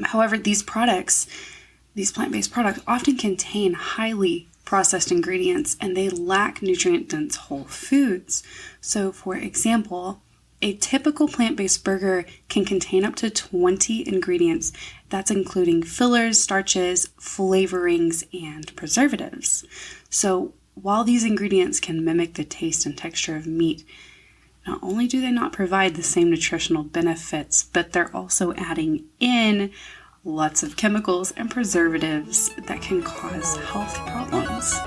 However, these plant-based products often contain highly processed ingredients and they lack nutrient-dense whole foods. So, for example, a typical plant-based burger can contain up to 20 ingredients. That's including fillers, starches, flavorings, and preservatives. So, while these ingredients can mimic the taste and texture of meat, not only do they not provide the same nutritional benefits, but they're also adding in lots of chemicals and preservatives that can cause health problems.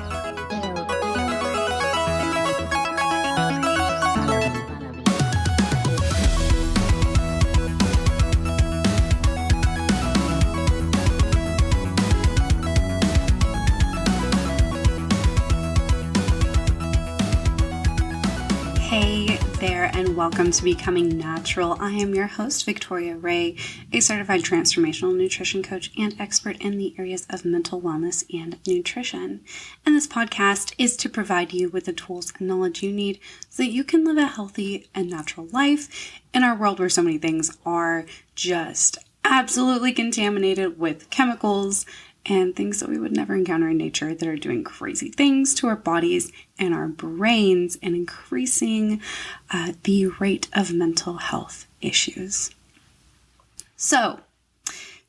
Hey there, and welcome to Becoming Natural. I am your host, Victoria Ray, a certified transformational nutrition coach and expert in the areas of mental wellness and nutrition. And this podcast is to provide you with the tools and knowledge you need so that you can live a healthy and natural life in our world where so many things are just absolutely contaminated with chemicals and things that we would never encounter in nature that are doing crazy things to our bodies and our brains and increasing the rate of mental health issues. So,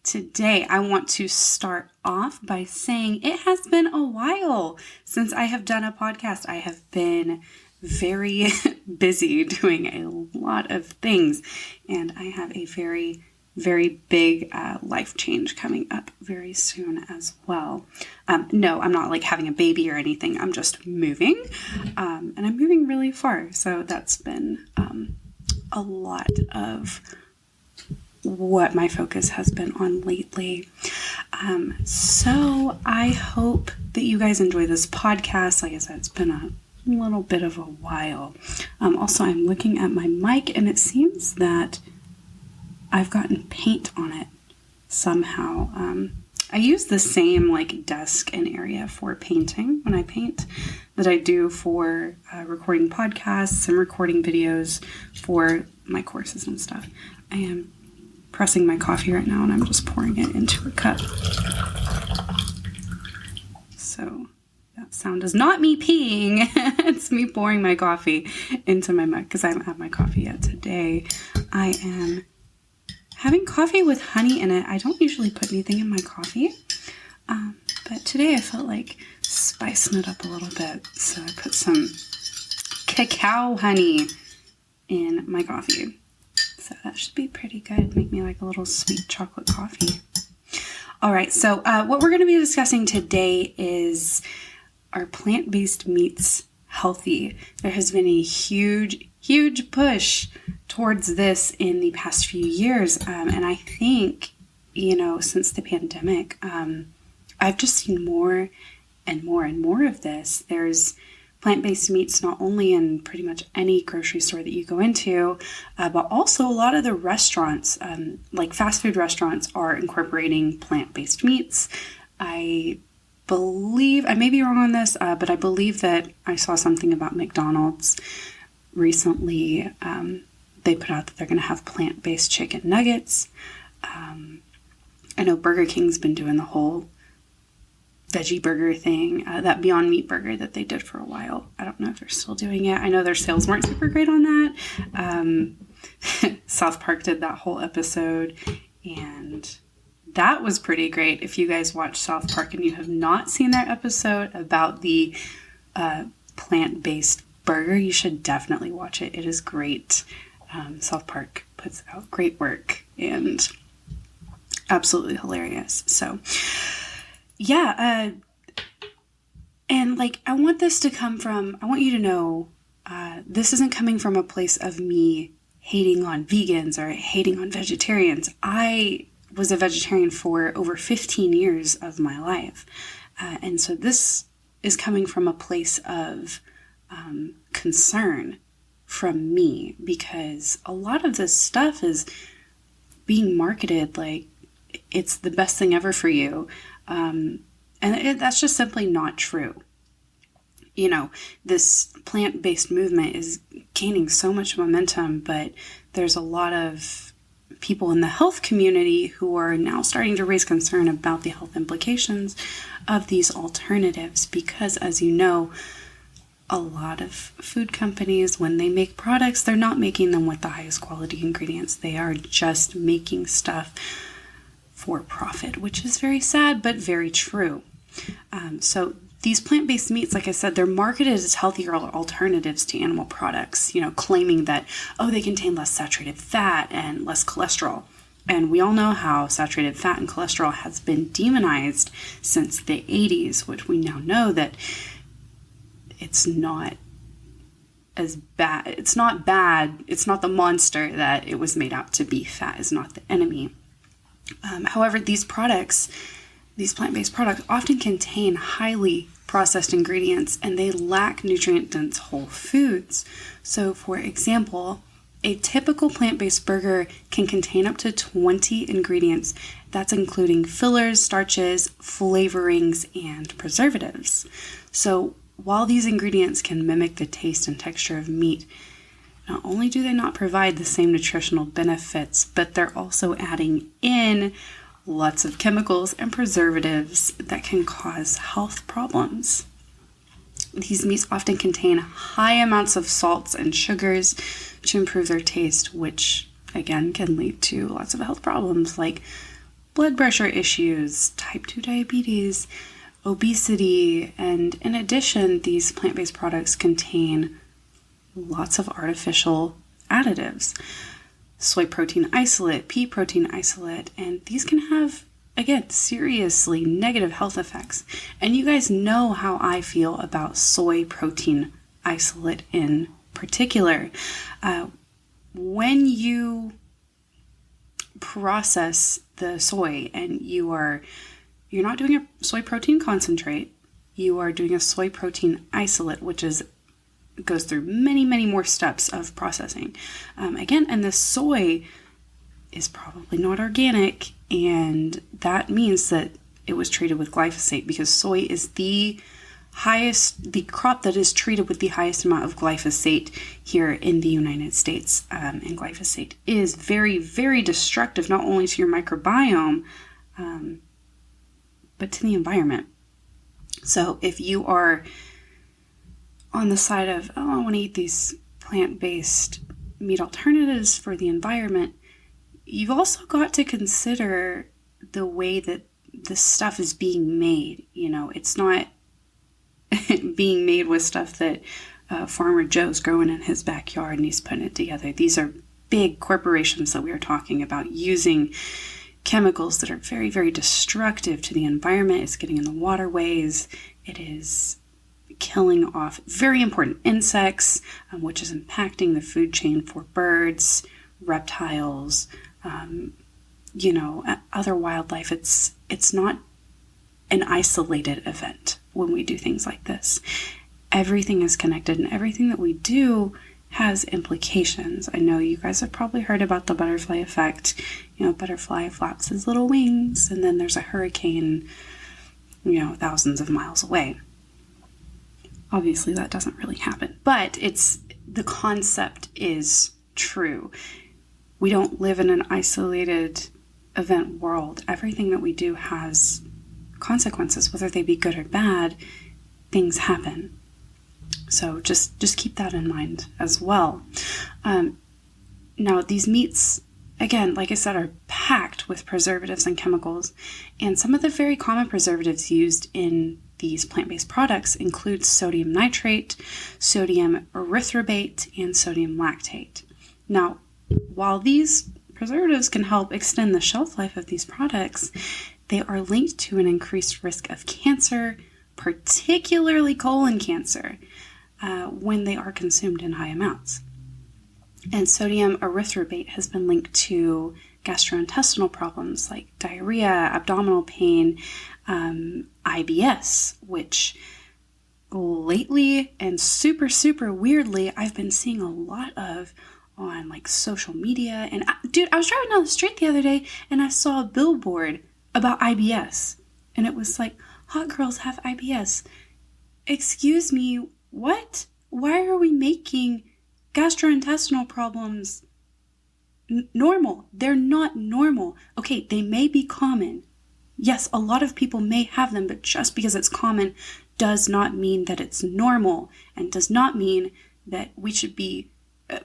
today I want to start off by saying it has been a while since I have done a podcast. I have been very busy doing a lot of things, and I have a very big life change coming up very soon as well. No, I'm not like having a baby or anything. I'm just moving, and I'm moving really far. So that's been a lot of what my focus has been on lately. So I hope that you guys enjoy this podcast. Like I said, it's been a little bit of a while. Also, I'm looking at my mic, and it seems that I've gotten paint on it somehow. I use the same like desk and area for painting when I paint that I do for recording podcasts and recording videos for my courses and stuff. I am pressing my coffee right now and I'm just pouring it into a cup. So that sound is not me peeing. It's me pouring my coffee into my mug because I haven't had my coffee yet today. I am having coffee with honey in it. I don't usually put anything in my coffee, but today I felt like spicing it up a little bit. So I put some cacao honey in my coffee. So that should be pretty good. Make me like a little sweet chocolate coffee. All right, so what we're going to be discussing today is, are plant-based meats healthy? There has been a huge push towards this in the past few years. And I think, since the pandemic, I've just seen more and more of this. There's plant-based meats not only in pretty much any grocery store that you go into, but also a lot of the restaurants, like fast food restaurants, are incorporating plant-based meats. I believe, I may be wrong on this, but I believe that I saw something about McDonald's recently. They put out that they're going to have plant-based chicken nuggets. I know Burger King's been doing the whole veggie burger thing, that Beyond Meat burger that they did for a while. I don't know if they're still doing it. I know their sales weren't super great on that. South Park did that whole episode, and that was pretty great. If you guys watch South Park and you have not seen their episode about the plant-based burger, you should definitely watch it. It is great. South Park puts out great work and absolutely hilarious. So yeah, and like I want you to know, this isn't coming from a place of me hating on vegans or hating on vegetarians. I was a vegetarian for over 15 years of my life. And so this is coming from a place of concern from me, because a lot of this stuff is being marketed like it's the best thing ever for you. And that's just simply not true. This plant-based movement is gaining so much momentum, but there's a lot of people in the health community who are now starting to raise concern about the health implications of these alternatives, because, as you know, a lot of food companies, when they make products, they're not making them with the highest quality ingredients. They are just making stuff for profit, which is very sad, but very true. So these plant-based meats, like I said, they're marketed as healthier alternatives to animal products, claiming that, they contain less saturated fat and less cholesterol. And we all know how saturated fat and cholesterol has been demonized since the 80s, which we now know that it's not as bad. It's not bad. It's not the monster that it was made out to be. Fat is not the enemy. However, these plant-based products often contain highly processed ingredients, and they lack nutrient-dense whole foods. So, for example, a typical plant-based burger can contain up to 20 ingredients. That's including fillers, starches, flavorings, and preservatives. So, while these ingredients can mimic the taste and texture of meat, not only do they not provide the same nutritional benefits, but they're also adding in lots of chemicals and preservatives that can cause health problems. These meats often contain high amounts of salts and sugars to improve their taste, which again can lead to lots of health problems like blood pressure issues, type 2 diabetes, obesity, and in addition, these plant-based products contain lots of artificial additives. Soy protein isolate, pea protein isolate, and these can have, again, seriously negative health effects. And you guys know how I feel about soy protein isolate in particular. When you process the soy and you're not doing a soy protein concentrate, you are doing a soy protein isolate, which goes through many, many more steps of processing. And the soy is probably not organic, and that means that it was treated with glyphosate, because soy is the crop that is treated with the highest amount of glyphosate here in the United States. And glyphosate is very, very destructive, not only to your microbiome, but to the environment. So if you are on the side of, I want to eat these plant-based meat alternatives for the environment, you've also got to consider the way that this stuff is being made. It's not being made with stuff that Farmer Joe's growing in his backyard and he's putting it together. These are big corporations that we are talking about using chemicals that are very, very destructive to the environment. It's getting in the waterways. It is killing off very important insects, which is impacting the food chain for birds, reptiles, other wildlife. It's not an isolated event when we do things like this. Everything is connected, and everything that we do has implications. I know you guys have probably heard about the butterfly effect. Butterfly flaps his little wings, and then there's a hurricane, thousands of miles away. Obviously, that doesn't really happen, but the concept is true. We don't live in an isolated event world. Everything that we do has consequences, whether they be good or bad. Things happen. So just keep that in mind as well. Now, these meats, again, like I said, are packed with preservatives and chemicals, and some of the very common preservatives used in these plant-based products include sodium nitrate, sodium erythrobate, and sodium lactate. Now, while these preservatives can help extend the shelf life of these products, they are linked to an increased risk of cancer, particularly colon cancer, when they are consumed in high amounts. And sodium erythrobate has been linked to gastrointestinal problems like diarrhea, abdominal pain, IBS, which lately and super, super weirdly, I've been seeing a lot of on social media. And I was driving down the street the other day and I saw a billboard about IBS. And it was like, hot girls have IBS. Excuse me, what? Why are we making gastrointestinal problems normal. They're not normal. Okay, they may be common. Yes, a lot of people may have them, but just because it's common does not mean that it's normal, and does not mean that we should be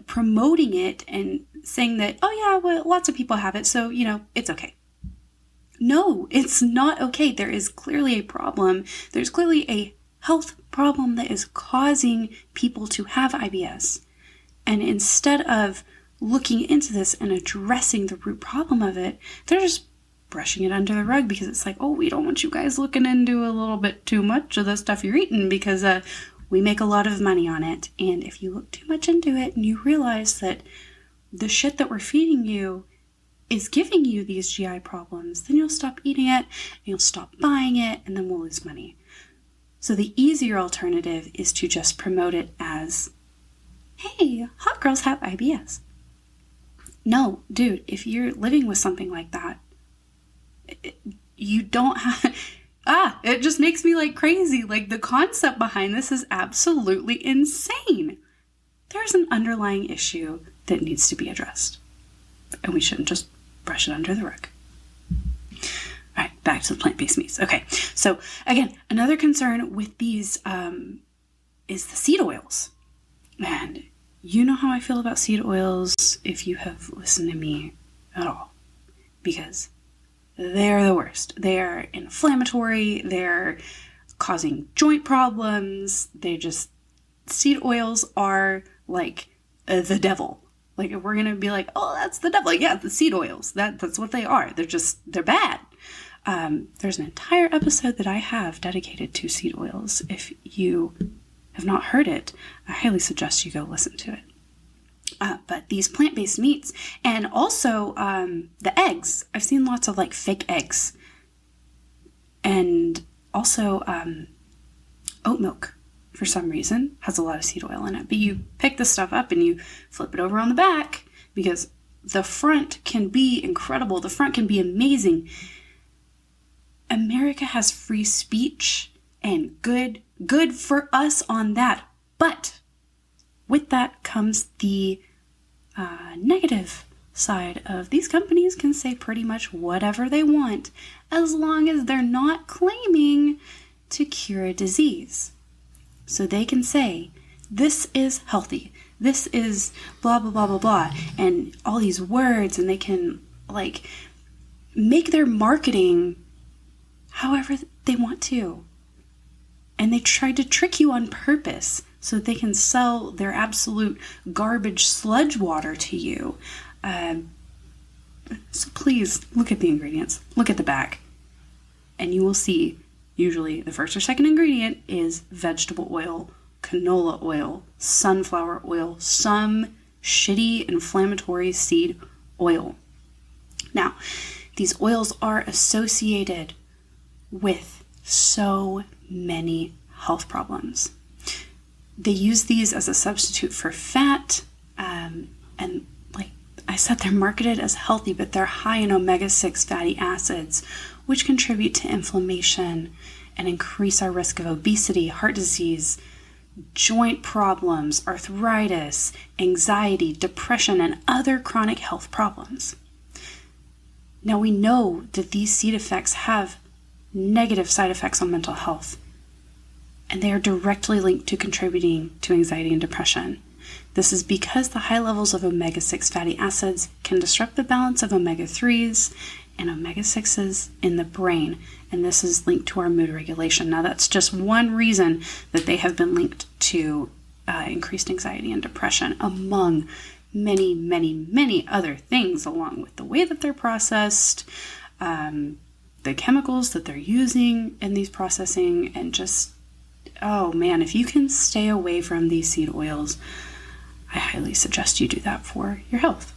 promoting it and saying that, oh yeah, well, lots of people have it, so, it's okay. No, it's not okay. There is clearly a problem. There's clearly a health problem that is causing people to have IBS. And instead of looking into this and addressing the root problem of it, they're just brushing it under the rug because it's like, oh, we don't want you guys looking into a little bit too much of the stuff you're eating because we make a lot of money on it. And if you look too much into it and you realize that the shit that we're feeding you is giving you these GI problems, then you'll stop eating it, and you'll stop buying it, and then we'll lose money. So the easier alternative is to just promote it as, hey, hot girls have IBS. No, dude, if you're living with something like that, you don't have... it just makes me like crazy. Like, the concept behind this is absolutely insane. There's an underlying issue that needs to be addressed. And we shouldn't just brush it under the rug. All right, back to the plant-based meats. Okay, so again, another concern with these is the seed oils. And you know how I feel about seed oils if you have listened to me at all. Because they're the worst. They're inflammatory. They're causing joint problems. Seed oils are like the devil. Like, if we're going to be like, oh, that's the devil. Like, yeah, the seed oils. That's what they are. They're bad. There's an entire episode that I have dedicated to seed oils. If you have not heard it, I highly suggest you go listen to it. But these plant-based meats, and also the eggs. I've seen lots of like fake eggs. And also oat milk, for some reason, has a lot of seed oil in it. But you pick this stuff up and you flip it over on the back, because the front can be incredible. The front can be amazing. America has free speech, and good for us on that. But with that comes the negative side of these companies can say pretty much whatever they want, as long as they're not claiming to cure a disease. So they can say, this is healthy, this is blah, blah, blah, blah, blah, and all these words, and they can, like, make their marketing however they want to. And they try to trick you on purpose so that they can sell their absolute garbage sludge water to you. So please, look at the ingredients, look at the back, and you will see usually the first or second ingredient is vegetable oil, canola oil, sunflower oil, some shitty inflammatory seed oil. Now, these oils are associated with so many health problems. They use these as a substitute for fat, and like I said, they're marketed as healthy, but they're high in omega-6 fatty acids, which contribute to inflammation and increase our risk of obesity, heart disease, joint problems, arthritis, anxiety, depression, and other chronic health problems. Now, we know that these seed effects have negative side effects on mental health, and they are directly linked to contributing to anxiety and depression. This is because the high levels of omega-6 fatty acids can disrupt the balance of omega-3s and omega-6s in the brain, and this is linked to our mood regulation. Now, that's just one reason that they have been linked to increased anxiety and depression, among many, many, many other things, along with the way that they're processed, the chemicals that they're using in these processing, and just, oh man, if you can stay away from these seed oils, I highly suggest you do that for your health.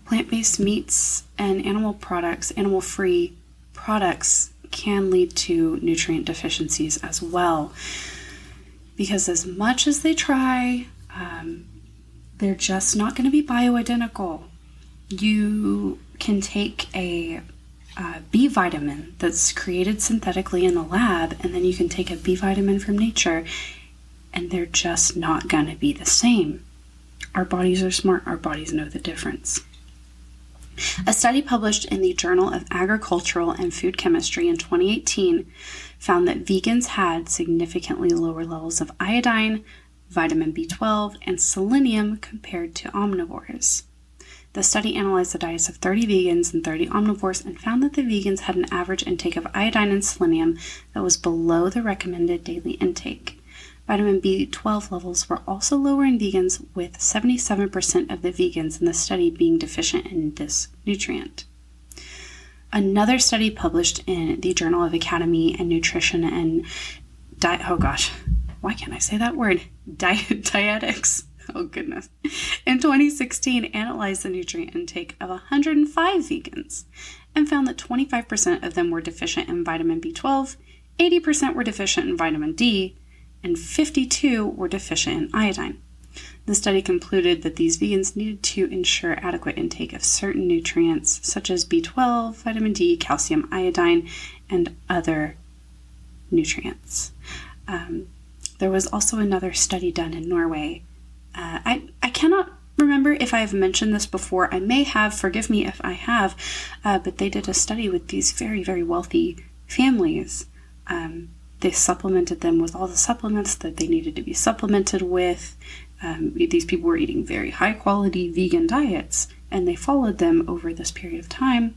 Plant-based meats and animal products, animal-free products, can lead to nutrient deficiencies as well. Because as much as they try, they're just not going to be bioidentical. You can take a B vitamin that's created synthetically in the lab, and then you can take a B vitamin from nature, and they're just not going to be the same. Our bodies are smart. Our bodies know the difference. A study published in the Journal of Agricultural and Food Chemistry in 2018 found that vegans had significantly lower levels of iodine, vitamin B12, and selenium compared to omnivores. The study analyzed the diets of 30 vegans and 30 omnivores and found that the vegans had an average intake of iodine and selenium that was below the recommended daily intake. Vitamin B12 levels were also lower in vegans, with 77% of the vegans in the study being deficient in this nutrient. Another study published in the Journal of Academy and Nutrition and Dietetics in 2016 analyzed the nutrient intake of 105 vegans and found that 25% of them were deficient in vitamin B12, 80% were deficient in vitamin D, and 52 were deficient in iodine. The study concluded that these vegans needed to ensure adequate intake of certain nutrients such as B12, vitamin D, calcium, iodine, and other nutrients. There was also another study done in Norway. I cannot remember if I have mentioned this before. I may have, forgive me if I have, but they did a study with these very, very wealthy families. They supplemented them with all the supplements that they needed to be supplemented with. These people were eating very high quality vegan diets, and they followed them over this period of time.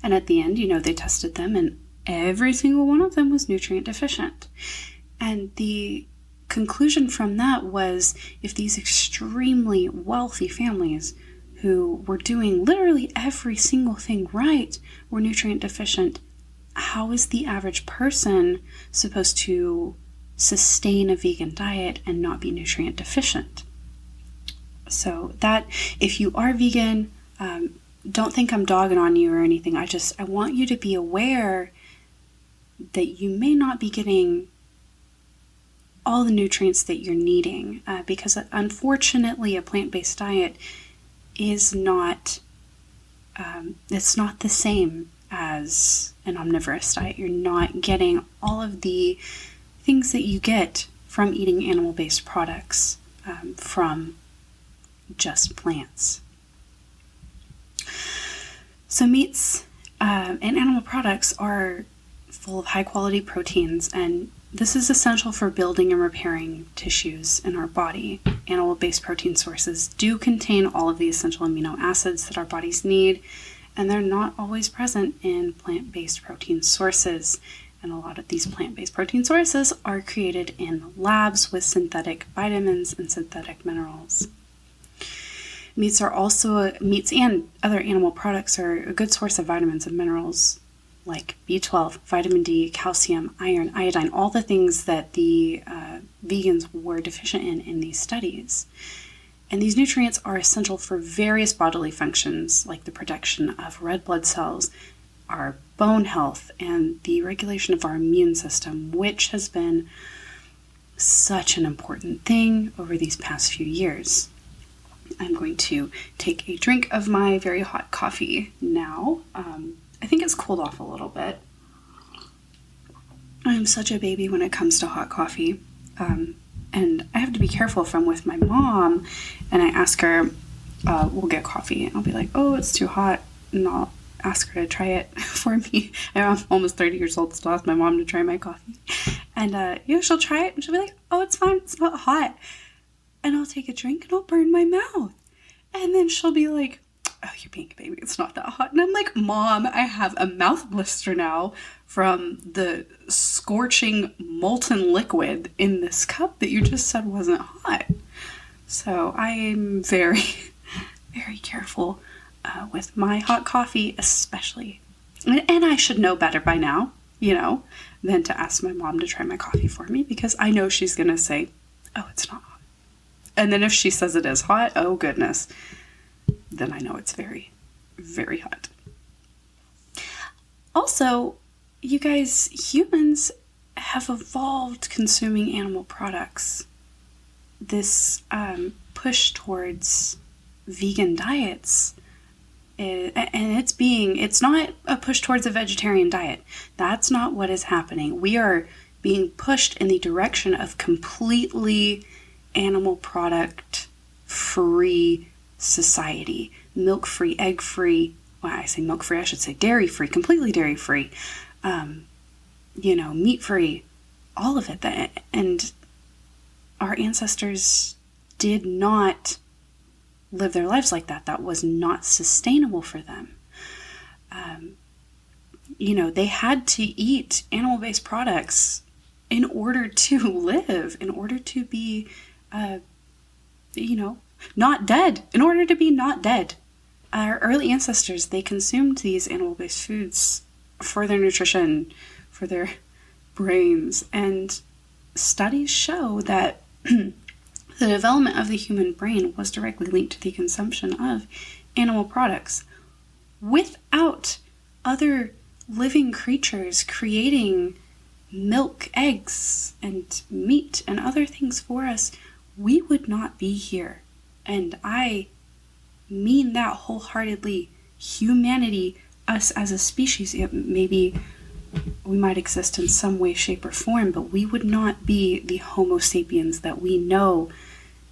And at the end, they tested them, and every single one of them was nutrient deficient. And the conclusion from that was, if these extremely wealthy families who were doing literally every single thing right were nutrient deficient, how is the average person supposed to sustain a vegan diet and not be nutrient deficient? So that, if you are vegan, don't think I'm dogging on you or anything. I want you to be aware that you may not be getting all the nutrients that you're needing, because unfortunately a plant-based diet is not, it's not the same as an omnivorous diet. You're not getting all of the things that you get from eating animal-based products from just plants. So meats and animal products are full of high-quality proteins, and this is essential for building and repairing tissues in our body. Animal-based protein sources do contain all of the essential amino acids that our bodies need, and they're not always present in plant-based protein sources. And a lot of these plant-based protein sources are created in labs with synthetic vitamins and synthetic minerals. Meats and other animal products are a good source of vitamins and minerals like B12, vitamin D, calcium, iron, iodine, all the things that the vegans were deficient in these studies. And these nutrients are essential for various bodily functions like the production of red blood cells, our bone health, and the regulation of our immune system, which has been such an important thing over these past few years. I'm going to take a drink of my very hot coffee now. I think it's cooled off a little bit. I am such a baby when it comes to hot coffee. And I have to be careful if I'm with my mom and I ask her, we'll get coffee. And I'll be like, oh, it's too hot. And I'll ask her to try it for me. I'm almost 30 years old, still ask my mom to try my coffee. And, she'll try it and she'll be like, oh, it's fine. It's not hot. And I'll take a drink and I'll burn my mouth. And then she'll be like, oh, you're being a baby. It's not that hot. And I'm like, Mom, I have a mouth blister now from the scorching molten liquid in this cup that you just said wasn't hot. So I'm very, very careful with my hot coffee, especially. And I should know better by now, than to ask my mom to try my coffee for me, because I know she's going to say, oh, it's not hot. And then if she says it is hot, oh goodness, then I know it's very, very hot. Also, you guys, humans have evolved consuming animal products. This push towards vegan diets, and it's not a push towards a vegetarian diet. That's not what is happening. We are being pushed in the direction of completely animal product milk-free society, milk-free, egg-free. Well, I say milk-free, I should say dairy-free, completely dairy-free, meat-free, all of it. And our ancestors did not live their lives like that. That was not sustainable for them. They had to eat animal-based products in order to live, in order to be, not dead, in order to be not dead. Our early ancestors, they consumed these animal-based foods for their nutrition, for their brains, and studies show that the development of the human brain was directly linked to the consumption of animal products. Without other living creatures creating milk, eggs, and meat and other things for us, we would not be here. And I mean that wholeheartedly. Humanity, us as a species, maybe we might exist in some way, shape, or form, but we would not be the Homo sapiens that we know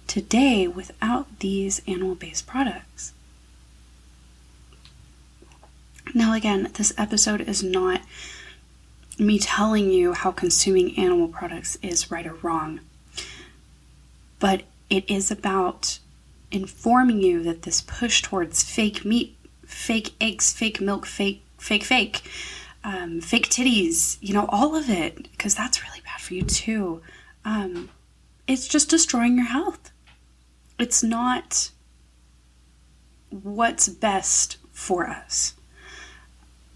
today without these animal-based products. Now, again, this episode is not me telling you how consuming animal products is right or wrong, but it is about informing you that this push towards fake meat, fake eggs, fake milk, fake titties, all of it, because that's really bad for you too. It's just destroying your health. It's not what's best for us.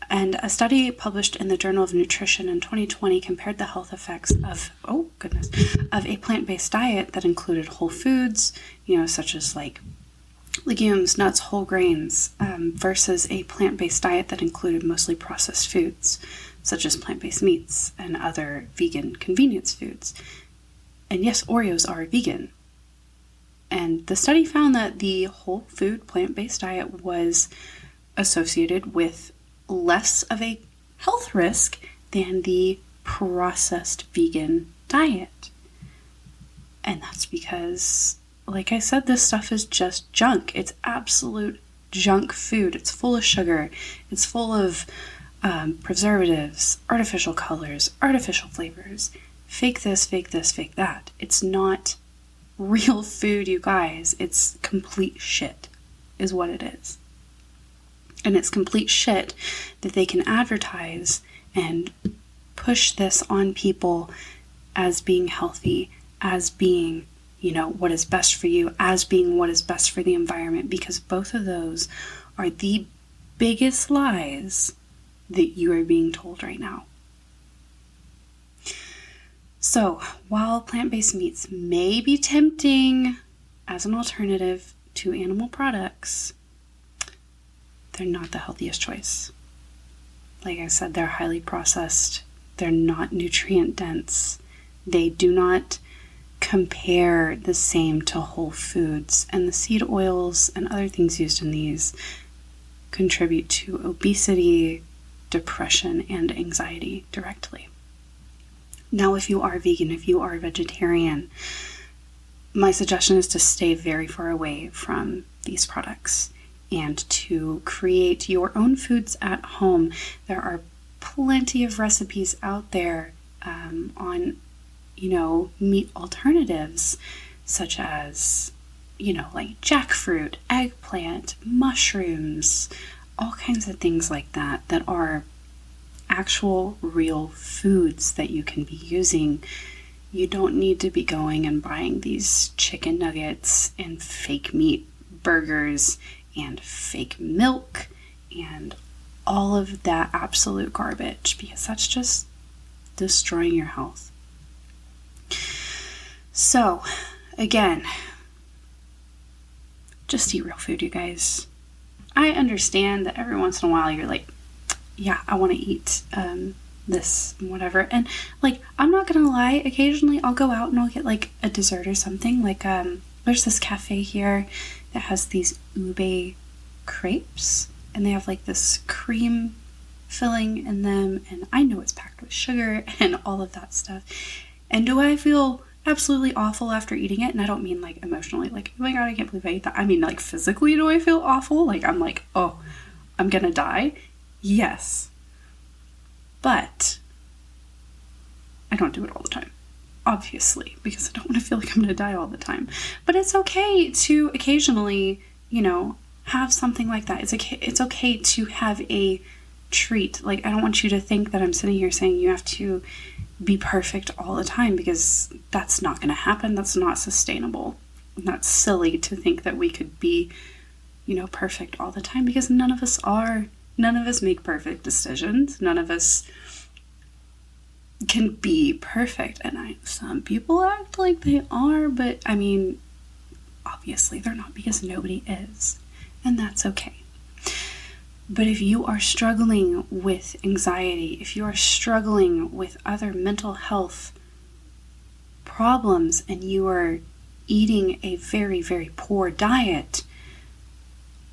And a study published in the Journal of Nutrition in 2020 compared the health effects of a plant-based diet that included whole foods, such as like legumes, nuts, whole grains, versus a plant-based diet that included mostly processed foods, such as plant-based meats and other vegan convenience foods. And yes, Oreos are vegan. And the study found that the whole food plant-based diet was associated with less of a health risk than the processed vegan diet. And that's because, like I said, this stuff is just junk. It's absolute junk food. It's full of sugar. It's full of preservatives, artificial colors, artificial flavors, fake this, fake that. It's not real food, you guys. It's complete shit, is what it is. And it's complete shit that they can advertise and push this on people as being healthy, as being, what is best for you, as being what is best for the environment, because both of those are the biggest lies that you are being told right now. So, while plant-based meats may be tempting as an alternative to animal products, they're not the healthiest choice. Like I said, they're highly processed. They're not nutrient dense. They do not compare the same to whole foods. And the seed oils and other things used in these contribute to obesity, depression, and anxiety directly. Now, if you are vegan, if you are vegetarian, my suggestion is to stay very far away from these products and to create your own foods at home. There are plenty of recipes out there on, meat alternatives, such as, like jackfruit, eggplant, mushrooms, all kinds of things like that are actual real foods that you can be using. You don't need to be going and buying these chicken nuggets and fake meat burgers and fake milk and all of that absolute garbage, because that's just destroying your health. So, again, just eat real food, you guys. I understand that every once in a while you're like, yeah, I want to eat this, whatever. And, I'm not going to lie, occasionally I'll go out and I'll get, a dessert or something. There's this cafe here that has these ube crepes, and they have, this cream filling in them, and I know it's packed with sugar and all of that stuff. And do I feel absolutely awful after eating it. And I don't mean like emotionally, like, oh my God, I can't believe I ate that. I mean like physically, do I feel awful? Like I'm like, oh, I'm gonna die? Yes. But I don't do it all the time, obviously, because I don't want to feel like I'm gonna die all the time. But it's okay to occasionally, have something like that. It's okay to have a treat. Like, I don't want you to think that I'm sitting here saying you have to be perfect all the time, because that's not going to happen. That's not sustainable. And that's silly to think that we could be, perfect all the time, because none of us are. None of us make perfect decisions. None of us can be perfect. And some people act like they are, but I mean, obviously they're not, because nobody is. And that's okay. But if you are struggling with anxiety, if you are struggling with other mental health problems, and you are eating a very, very poor diet,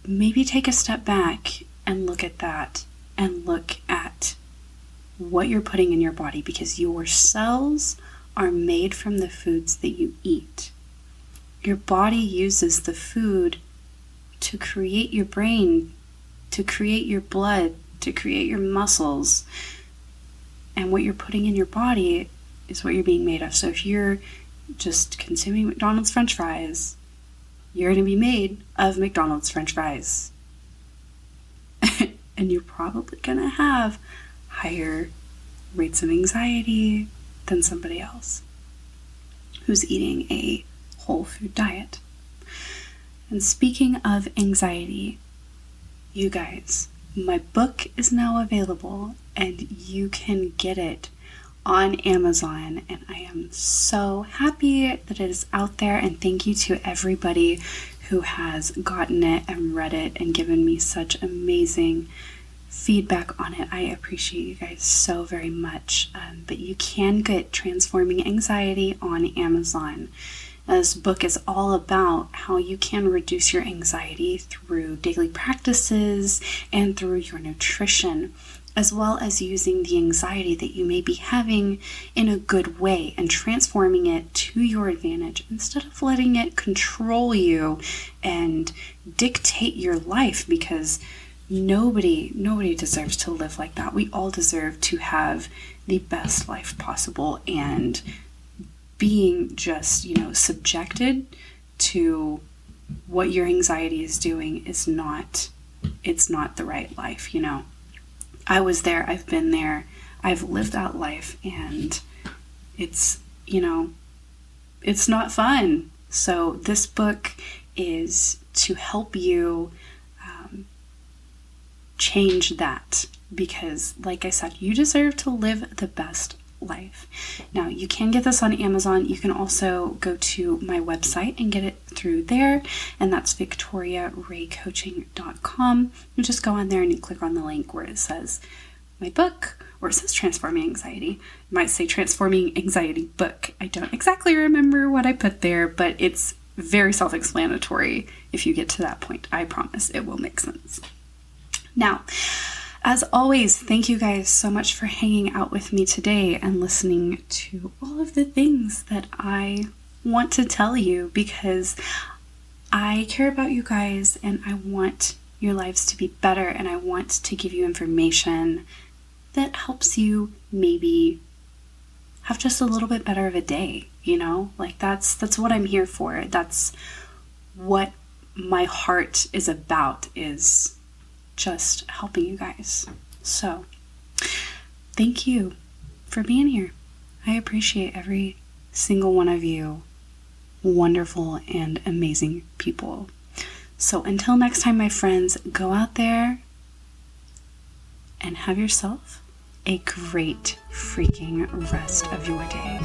maybe take a step back and look at that, and look at what you're putting in your body, because your cells are made from the foods that you eat. Your body uses the food to create your brain, to create your blood, to create your muscles. And what you're putting in your body is what you're being made of. So if you're just consuming McDonald's French fries, you're going to be made of McDonald's French fries. And you're probably going to have higher rates of anxiety than somebody else who's eating a whole food diet. And speaking of anxiety, you guys, my book is now available, and you can get it on Amazon, and I am so happy that it is out there. And thank you to everybody who has gotten it and read it and given me such amazing feedback on it. I appreciate you guys so very much. But you can get Transforming Anxiety on Amazon. This book is all about how you can reduce your anxiety through daily practices and through your nutrition, as well as using the anxiety that you may be having in a good way and transforming it to your advantage, instead of letting it control you and dictate your life, because nobody deserves to live like that. We all deserve to have the best life possible, and being just, subjected to what your anxiety is doing it's not the right life. I was there, I've been there, I've lived that life, and it's not fun. So this book is to help you change that, because like I said, you deserve to live the best life. Now, you can get this on Amazon. You can also go to my website and get it through there, and that's victoriaraycoaching.com. You just go on there and you click on the link where it says my book, or it says Transforming Anxiety. It might say Transforming Anxiety book. I don't exactly remember what I put there, but it's very self-explanatory if you get to that point. I promise it will make sense. Now, as always, thank you guys so much for hanging out with me today and listening to all of the things that I want to tell you, because I care about you guys and I want your lives to be better, and I want to give you information that helps you maybe have just a little bit better of a day, Like that's what I'm here for. That's what my heart is about, is just helping you guys. So thank you for being here. I appreciate every single one of you, wonderful and amazing people. So until next time, my friends, go out there and have yourself a great freaking rest of your day.